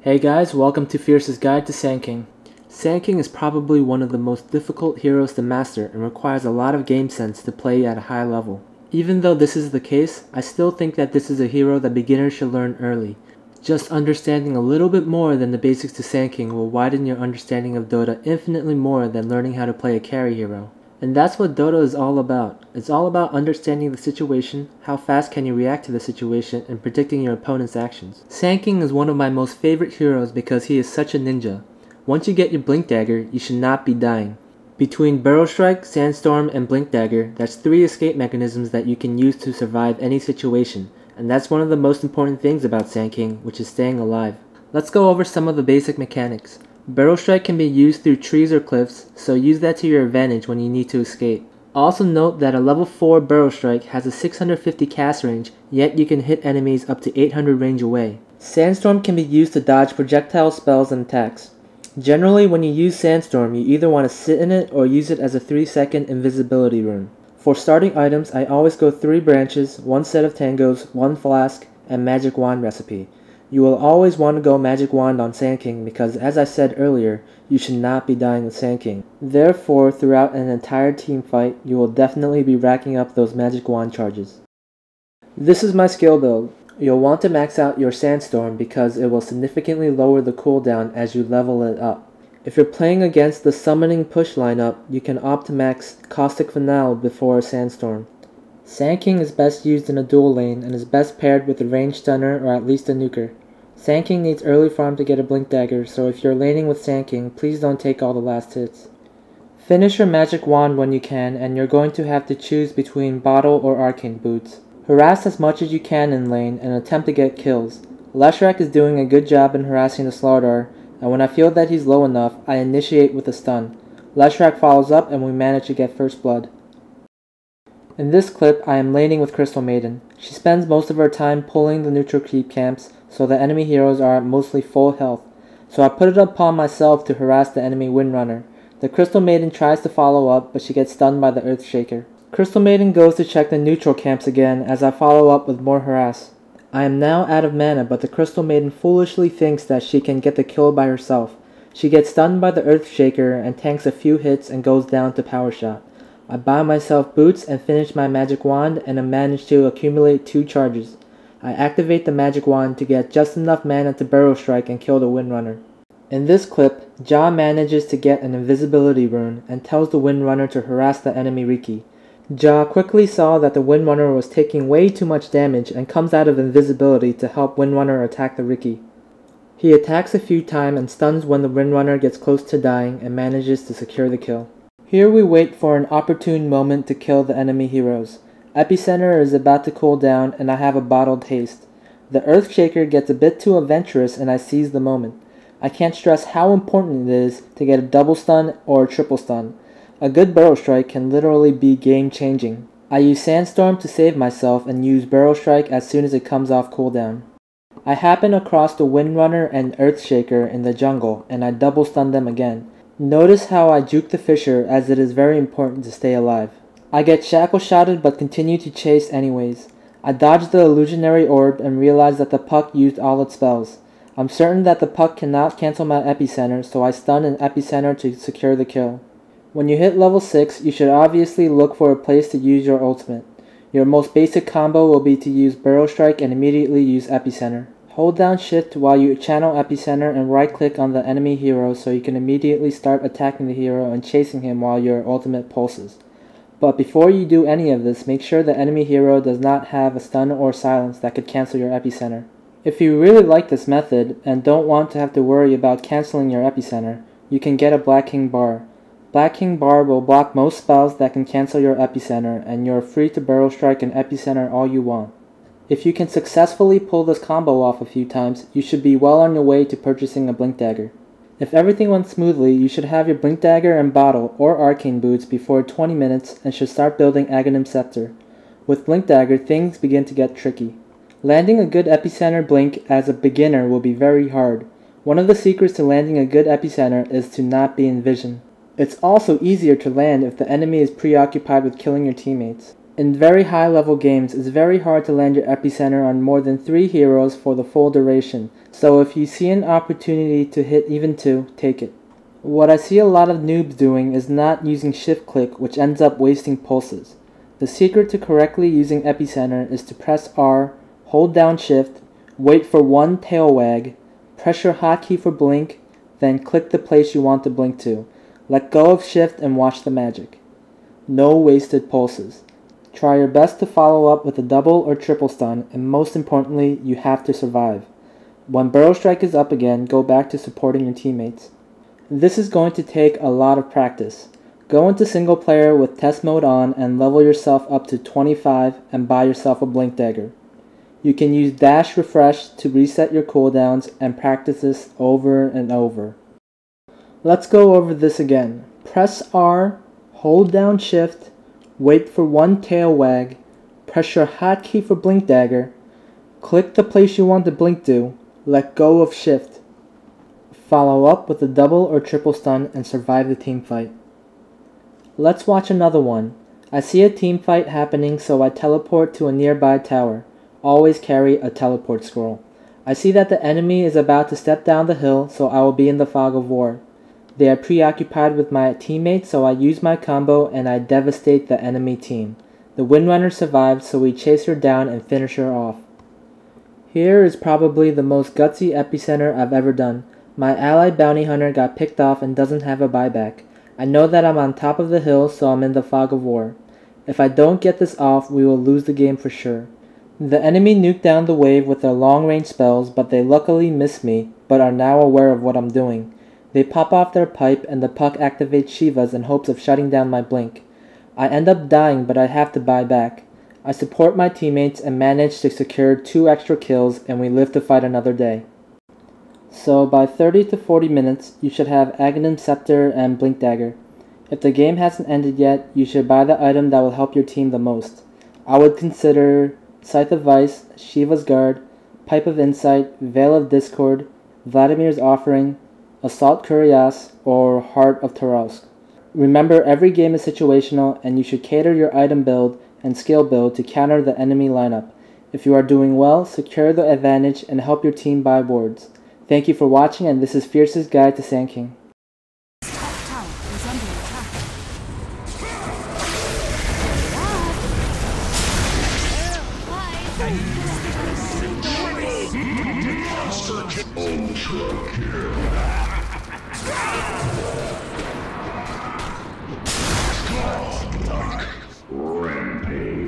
Hey guys, welcome to Fierce's Guide to Sand King. Sand King is probably one of the most difficult heroes to master and requires a lot of game sense to play at a high level. Even though this is the case, I still think that this is a hero that beginners should learn early. Just understanding a little bit more than the basics to Sand King will widen your understanding of Dota infinitely more than learning how to play a carry hero. And that's what Dota is all about. It's all about understanding the situation, how fast can you react to the situation, and predicting your opponent's actions. Sand King is one of my most favorite heroes because he is such a ninja. Once you get your Blink Dagger, you should not be dying. Between Burrow Strike, Sandstorm, and Blink Dagger, that's 3 escape mechanisms that you can use to survive any situation, and that's one of the most important things about Sand King, which is staying alive. Let's go over some of the basic mechanics. Burrow Strike can be used through trees or cliffs, so use that to your advantage when you need to escape. Also note that a level 4 Burrow Strike has a 650 cast range, yet you can hit enemies up to 800 range away. Sandstorm can be used to dodge projectile spells and attacks. Generally, when you use Sandstorm, you either want to sit in it or use it as a 3-second invisibility rune. For starting items, I always go 3 branches, 1 set of tangoes, 1 flask, and magic wand recipe. You will always want to go Magic Wand on Sand King because, as I said earlier, you should not be dying with Sand King. Therefore, throughout an entire team fight, you will definitely be racking up those Magic Wand charges. This is my skill build. You'll want to max out your Sandstorm because it will significantly lower the cooldown as you level it up. If you're playing against the Summoning Push lineup, you can opt to max Caustic Finale before a Sandstorm. Sand King is best used in a dual lane and is best paired with a ranged stunner or at least a nuker. Sand King needs early farm to get a Blink Dagger, so if you're laning with Sand King, please don't take all the last hits. Finish your Magic Wand when you can, and you're going to have to choose between Bottle or Arcane Boots. Harass as much as you can in lane and attempt to get kills. Leshrac is doing a good job in harassing the Slardar, and when I feel that he's low enough, I initiate with a stun. Leshrac follows up and we manage to get first blood. In this clip, I am laning with Crystal Maiden. She spends most of her time pulling the neutral creep camps, so the enemy heroes are at mostly full health. So I put it upon myself to harass the enemy Windrunner. The Crystal Maiden tries to follow up, but she gets stunned by the Earthshaker. Crystal Maiden goes to check the neutral camps again as I follow up with more harass. I am now out of mana, but the Crystal Maiden foolishly thinks that she can get the kill by herself. She gets stunned by the Earthshaker and tanks a few hits and goes down to Power Shot. I buy myself boots and finish my Magic Wand and I manage to accumulate 2 charges. I activate the Magic Wand to get just enough mana to Burrow Strike and kill the Windrunner. In this clip, Ja manages to get an invisibility rune and tells the Windrunner to harass the enemy Riki. Ja quickly saw that the Windrunner was taking way too much damage and comes out of invisibility to help Windrunner attack the Riki. He attacks a few times and stuns when the Windrunner gets close to dying and manages to secure the kill. Here we wait for an opportune moment to kill the enemy heroes. Epicenter is about to cool down and I have a bottled haste. The Earthshaker gets a bit too adventurous and I seize the moment. I can't stress how important it is to get a double stun or a triple stun. A good Burrow Strike can literally be game changing. I use Sandstorm to save myself and use Burrow Strike as soon as it comes off cooldown. I happen across the Windrunner and Earthshaker in the jungle and I double stun them again. Notice how I juke the Fisher as it is very important to stay alive. I get shackle shotted but continue to chase anyways. I dodge the illusionary orb and realize that the puck used all its spells. I'm certain that the puck cannot cancel my epicenter, so I stun an epicenter to secure the kill. When you hit level 6, you should obviously look for a place to use your ultimate. Your most basic combo will be to use Burrow Strike and immediately use epicenter. Hold down shift while you channel epicenter and right click on the enemy hero so you can immediately start attacking the hero and chasing him while your ultimate pulses. But before you do any of this, make sure the enemy hero does not have a stun or silence that could cancel your epicenter. If you really like this method and don't want to have to worry about canceling your epicenter, you can get a Black King Bar. Black King Bar will block most spells that can cancel your epicenter and you're free to Burrow Strike and epicenter all you want. If you can successfully pull this combo off a few times, you should be well on your way to purchasing a Blink Dagger. If everything went smoothly, you should have your Blink Dagger and Bottle or Arcane Boots before 20 minutes and should start building Aghanim Scepter. With Blink Dagger, things begin to get tricky. Landing a good epicenter blink as a beginner will be very hard. One of the secrets to landing a good epicenter is to not be in vision. It's also easier to land if the enemy is preoccupied with killing your teammates. In very high level games, it's very hard to land your epicenter on more than 3 heroes for the full duration, so if you see an opportunity to hit even 2, take it. What I see a lot of noobs doing is not using shift click, which ends up wasting pulses. The secret to correctly using epicenter is to press R, hold down shift, wait for 1 tail wag, press your hotkey for blink, then click the place you want to blink to. Let go of shift and watch the magic. No wasted pulses. Try your best to follow up with a double or triple stun, and most importantly, you have to survive. When Burrow Strike is up again, go back to supporting your teammates. This is going to take a lot of practice. Go into single player with test mode on and level yourself up to 25 and buy yourself a blink dagger. You can use dash refresh to reset your cooldowns and practice this over and over. Let's go over this again. Press R, hold down shift, wait for 1 tail wag, press your hotkey for blink dagger, click the place you want to blink to, let go of shift. Follow up with a double or triple stun and survive the team fight. Let's watch another one. I see a team fight happening, so I teleport to a nearby tower. Always carry a teleport scroll. I see that the enemy is about to step down the hill, so I will be in the fog of war. They are preoccupied with my teammates, so I use my combo and I devastate the enemy team. The Windrunner survived, so we chase her down and finish her off. Here is probably the most gutsy epicenter I've ever done. My allied bounty hunter got picked off and doesn't have a buyback. I know that I'm on top of the hill, so I'm in the fog of war. If I don't get this off, we will lose the game for sure. The enemy nuked down the wave with their long-range spells, but they luckily missed me, but are now aware of what I'm doing. They pop off their pipe and the puck activates Shivas in hopes of shutting down my blink. I end up dying, but I have to buy back. I support my teammates and manage to secure 2 extra kills, and we live to fight another day. So by 30 to 40 minutes, you should have aghanim, scepter, and blink dagger. If the game hasn't ended yet, you should buy the item that will help your team the most. I would consider Scythe of Vice, Shiva's Guard, Pipe of Insight, Veil of Discord, Vladimir's Offering, Assault Cuirass, or Heart of Tarausk. Remember, every game is situational, and you should cater your item build and skill build to counter the enemy lineup. If you are doing well, secure the advantage and help your team buy wards. Thank you for watching, and this is Fierce's Guide to Sand King. Rampage.